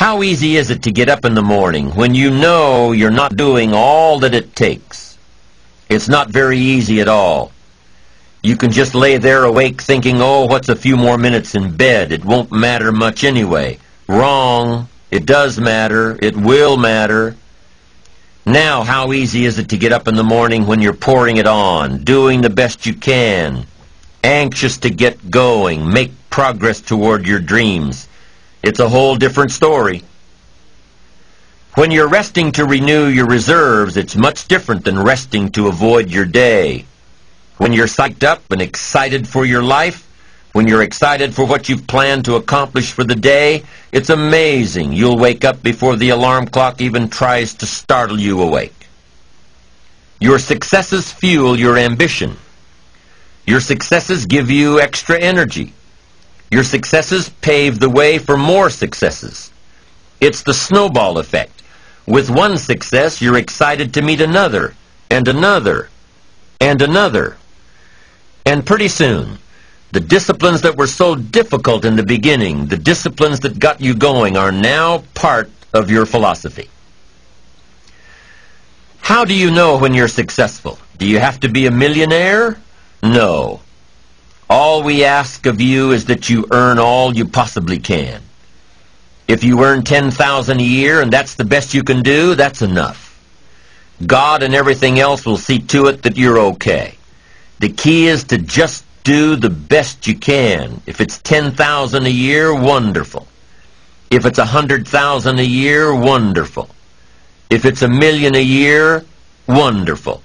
How easy is it to get up in the morning when you know you're not doing all that it takes? It's not very easy at all. You can just lay there awake thinking, oh, what's a few more minutes in bed? It won't matter much anyway. Wrong. It does matter. It will matter. Now, how easy is it to get up in the morning when you're pouring it on, doing the best you can, anxious to get going, make progress toward your dreams? It's a whole different story. When you're resting to renew your reserves, it's much different than resting to avoid your day. When you're psyched up and excited for your life, when you're excited for what you've planned to accomplish for the day, it's amazing. You'll wake up before the alarm clock even tries to startle you awake. Your successes fuel your ambition. Your successes give you extra energy. Your successes pave the way for more successes. It's the snowball effect. With one success, you're excited to meet another, and another, and another. And pretty soon, the disciplines that were so difficult in the beginning, the disciplines that got you going, are now part of your philosophy. How do you know when you're successful? Do you have to be a millionaire? No. All we ask of you is that you earn all you possibly can. If you earn $10,000 a year and that's the best you can do, that's enough. God and everything else will see to it that you're okay. The key is to just do the best you can. If it's $10,000 a year, wonderful. If it's $100,000 a year, wonderful. If it's $1 million a year, wonderful.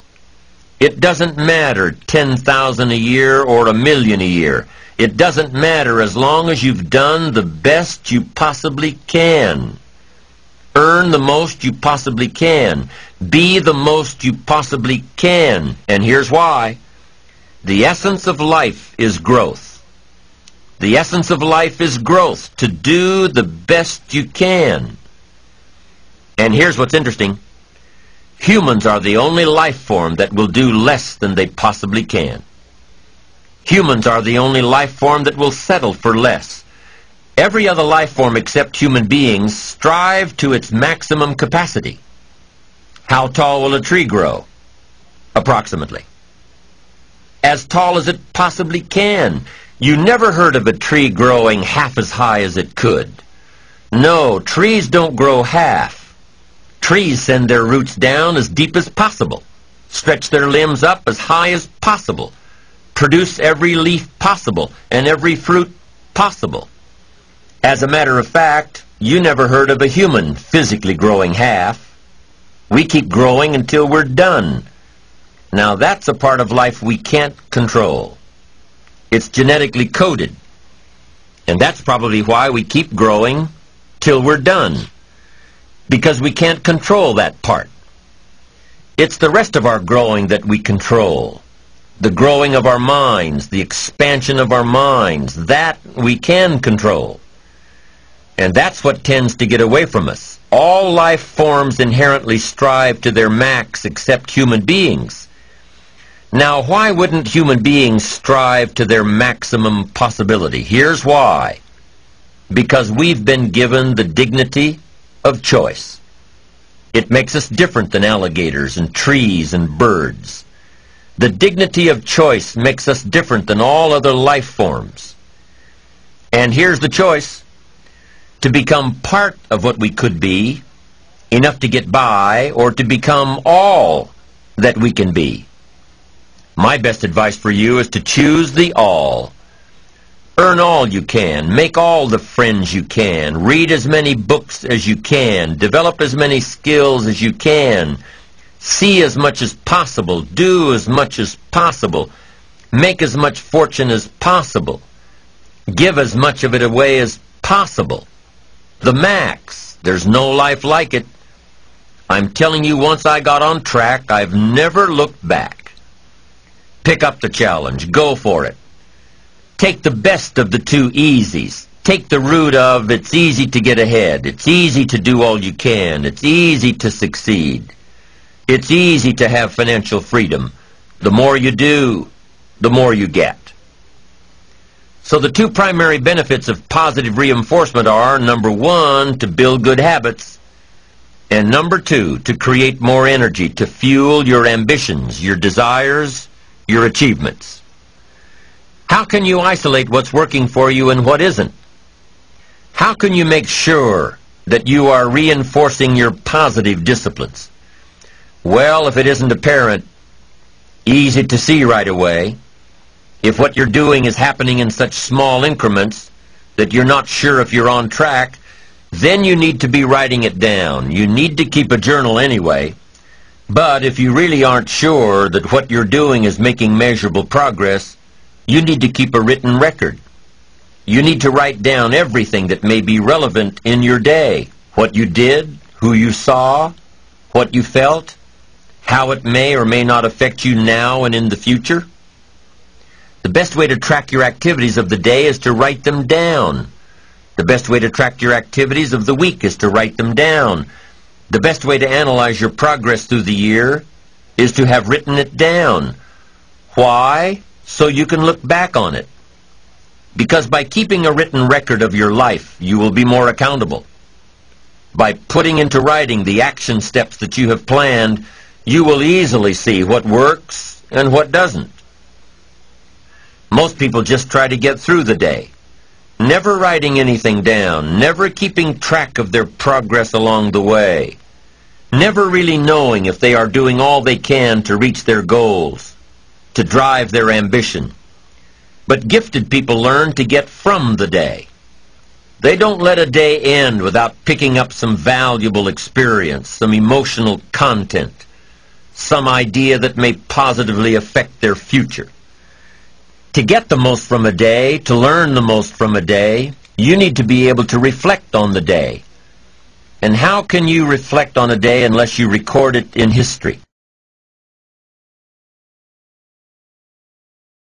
It doesn't matter $10,000 a year or $1 million a year. It doesn't matter as long as you've done the best you possibly can. Earn the most you possibly can. Be the most you possibly can. And here's why. The essence of life is growth. The essence of life is growth, to do the best you can. And here's what's interesting. Humans are the only life form that will do less than they possibly can. Humans are the only life form that will settle for less. Every other life form except human beings strive to its maximum capacity. How tall will a tree grow? Approximately. As tall as it possibly can. You never heard of a tree growing half as high as it could. No, trees don't grow half. Trees send their roots down as deep as possible, stretch their limbs up as high as possible, produce every leaf possible and every fruit possible. As a matter of fact, you never heard of a human physically growing half. We keep growing until we're done. Now that's a part of life we can't control. It's genetically coded. And that's probably why we keep growing till we're done. Because we can't control that part. It's the rest of our growing that we control. The growing of our minds, the expansion of our minds, that we can control. And that's what tends to get away from us. All life forms inherently strive to their max except human beings. Now, why wouldn't human beings strive to their maximum possibility? Here's why. Because we've been given the dignity of choice. It makes us different than alligators and trees and birds. The dignity of choice makes us different than all other life forms. And here's the choice. To become part of what we could be, enough to get by, or to become all that we can be. My best advice for you is to choose the all. Earn all you can, make all the friends you can, read as many books as you can, develop as many skills as you can, see as much as possible, do as much as possible, make as much fortune as possible, give as much of it away as possible. The max. There's no life like it. I'm telling you, once I got on track, I've never looked back. Pick up the challenge. Go for it. Take the best of the two easies. Take the route of it's easy to get ahead. It's easy to do all you can. It's easy to succeed. It's easy to have financial freedom. The more you do, the more you get. So the two primary benefits of positive reinforcement are, number one, to build good habits, and number two, to create more energy, to fuel your ambitions, your desires, your achievements. How can you isolate what's working for you and what isn't? How can you make sure that you are reinforcing your positive disciplines? Well, if it isn't apparent, easy to see right away, if what you're doing is happening in such small increments that you're not sure if you're on track, then you need to be writing it down. You need to keep a journal anyway. But if you really aren't sure that what you're doing is making measurable progress, you need to keep a written record. You need to write down everything that may be relevant in your day. What you did, who you saw, what you felt, how it may or may not affect you now and in the future. The best way to track your activities of the day is to write them down. The best way to track your activities of the week is to write them down. The best way to analyze your progress through the year is to have written it down. Why? So you can look back on it. Because by keeping a written record of your life, you will be more accountable. By putting into writing the action steps that you have planned, you will easily see what works and what doesn't. Most people just try to get through the day, never writing anything down, never keeping track of their progress along the way, never really knowing if they are doing all they can to reach their goals, to drive their ambition. But gifted people learn to get from the day. They don't let a day end without picking up some valuable experience, some emotional content, some idea that may positively affect their future. To get the most from a day, to learn the most from a day, you need to be able to reflect on the day. And how can you reflect on a day unless you record it in history?